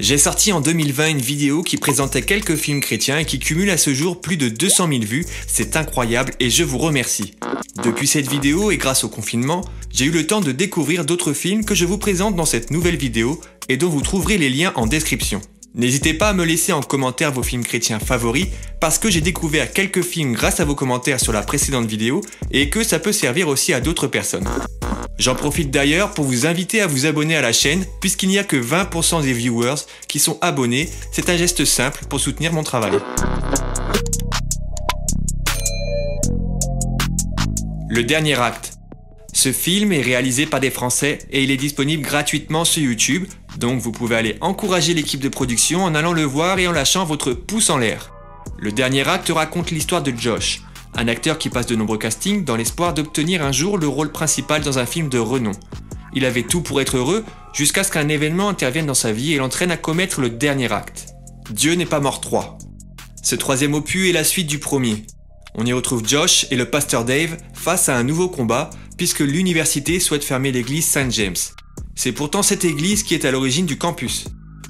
J'ai sorti en 2020 une vidéo qui présentait quelques films chrétiens et qui cumule à ce jour plus de 200 000 vues, c'est incroyable et je vous remercie. Depuis cette vidéo et grâce au confinement, j'ai eu le temps de découvrir d'autres films que je vous présente dans cette nouvelle vidéo et dont vous trouverez les liens en description. N'hésitez pas à me laisser en commentaire vos films chrétiens favoris parce que j'ai découvert quelques films grâce à vos commentaires sur la précédente vidéo et que ça peut servir aussi à d'autres personnes. J'en profite d'ailleurs pour vous inviter à vous abonner à la chaîne puisqu'il n'y a que 20% des viewers qui sont abonnés, c'est un geste simple pour soutenir mon travail. Le dernier acte. Ce film est réalisé par des Français et il est disponible gratuitement sur YouTube, donc vous pouvez aller encourager l'équipe de production en allant le voir et en lâchant votre pouce en l'air. Le dernier acte raconte l'histoire de Josh, un acteur qui passe de nombreux castings dans l'espoir d'obtenir un jour le rôle principal dans un film de renom. Il avait tout pour être heureux jusqu'à ce qu'un événement intervienne dans sa vie et l'entraîne à commettre le dernier acte. Dieu n'est pas mort 3. Ce troisième opus est la suite du premier. On y retrouve Josh et le pasteur Dave face à un nouveau combat puisque l'université souhaite fermer l'église St. James. C'est pourtant cette église qui est à l'origine du campus.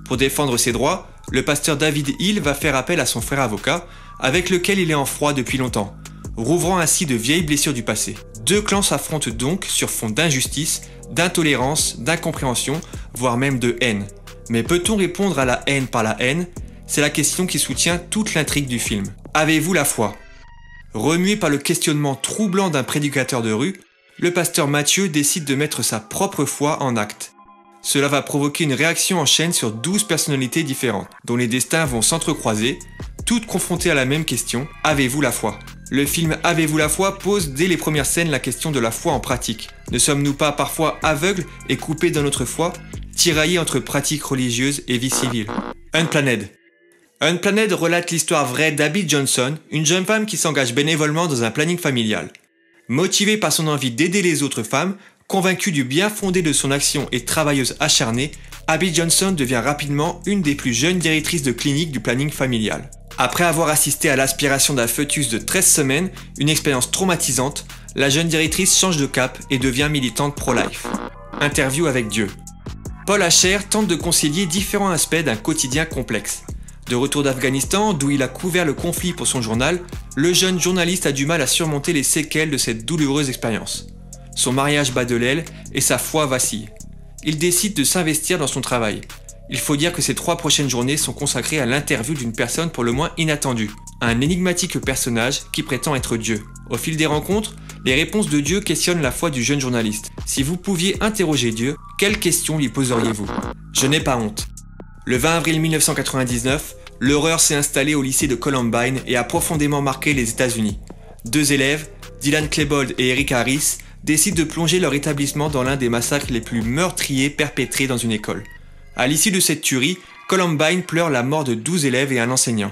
Pour défendre ses droits, le pasteur David Hill va faire appel à son frère avocat avec lequel il est en froid depuis longtemps, rouvrant ainsi de vieilles blessures du passé. Deux clans s'affrontent donc sur fond d'injustice, d'intolérance, d'incompréhension, voire même de haine. Mais peut-on répondre à la haine par la haine? C'est la question qui soutient toute l'intrigue du film. Avez-vous la foi? Remué par le questionnement troublant d'un prédicateur de rue, le pasteur Mathieu décide de mettre sa propre foi en acte. Cela va provoquer une réaction en chaîne sur 12 personnalités différentes, dont les destins vont s'entrecroiser, toutes confrontées à la même question, avez-vous la foi? Le film Avez-vous la foi pose dès les premières scènes la question de la foi en pratique. Ne sommes-nous pas parfois aveugles et coupés dans notre foi, tiraillés entre pratiques religieuses et vie civile? Unplanned. Unplanned relate l'histoire vraie d'Abby Johnson, une jeune femme qui s'engage bénévolement dans un planning familial. Motivée par son envie d'aider les autres femmes, convaincue du bien fondé de son action et travailleuse acharnée, Abby Johnson devient rapidement une des plus jeunes directrices de clinique du planning familial. Après avoir assisté à l'aspiration d'un fœtus de 13 semaines, une expérience traumatisante, la jeune directrice change de cap et devient militante pro-life. Interview avec Dieu. Paul Asher tente de concilier différents aspects d'un quotidien complexe. De retour d'Afghanistan, d'où il a couvert le conflit pour son journal, le jeune journaliste a du mal à surmonter les séquelles de cette douloureuse expérience. Son mariage bat de l'aile et sa foi vacille. Il décide de s'investir dans son travail. Il faut dire que ces 3 prochaines journées sont consacrées à l'interview d'une personne pour le moins inattendue, un énigmatique personnage qui prétend être Dieu. Au fil des rencontres, les réponses de Dieu questionnent la foi du jeune journaliste. Si vous pouviez interroger Dieu, quelles questions lui poseriez-vous? Je n'ai pas honte. Le 20 avril 1999, l'horreur s'est installée au lycée de Columbine et a profondément marqué les États-Unis. 2 élèves, Dylan Klebold et Eric Harris, décident de plonger leur établissement dans l'un des massacres les plus meurtriers perpétrés dans une école. À l'issue de cette tuerie, Columbine pleure la mort de 12 élèves et un enseignant.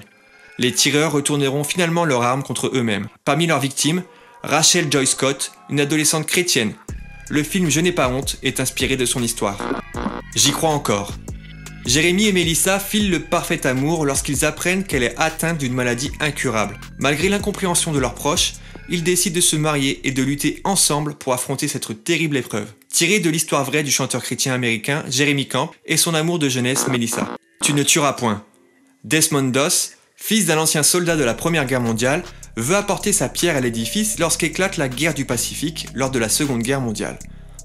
Les tireurs retourneront finalement leurs armes contre eux-mêmes. Parmi leurs victimes, Rachel Joy Scott, une adolescente chrétienne. Le film Je n'ai pas honte est inspiré de son histoire. J'y crois encore. Jérémy et Mélissa filent le parfait amour lorsqu'ils apprennent qu'elle est atteinte d'une maladie incurable. Malgré l'incompréhension de leurs proches, ils décident de se marier et de lutter ensemble pour affronter cette terrible épreuve. Tiré de l'histoire vraie du chanteur chrétien américain Jeremy Camp et son amour de jeunesse Mélissa. Tu ne tueras point. Desmond Doss, fils d'un ancien soldat de la Première Guerre mondiale, veut apporter sa pierre à l'édifice lorsqu'éclate la guerre du Pacifique lors de la Seconde Guerre mondiale.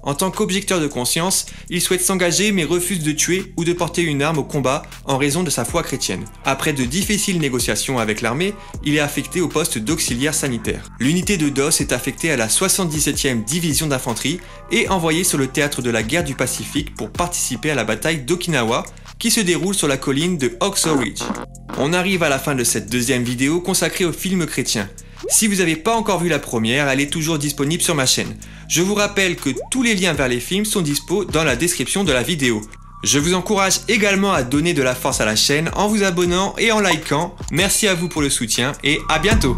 En tant qu'objecteur de conscience, il souhaite s'engager mais refuse de tuer ou de porter une arme au combat en raison de sa foi chrétienne. Après de difficiles négociations avec l'armée, il est affecté au poste d'auxiliaire sanitaire. L'unité de Doss est affectée à la 77e division d'infanterie et envoyée sur le théâtre de la guerre du Pacifique pour participer à la bataille d'Okinawa qui se déroule sur la colline de Oxo Ridge. On arrive à la fin de cette deuxième vidéo consacrée aux films chrétiens. Si vous n'avez pas encore vu la première, elle est toujours disponible sur ma chaîne. Je vous rappelle que tous les liens vers les films sont dispo dans la description de la vidéo. Je vous encourage également à donner de la force à la chaîne en vous abonnant et en likant. Merci à vous pour le soutien et à bientôt.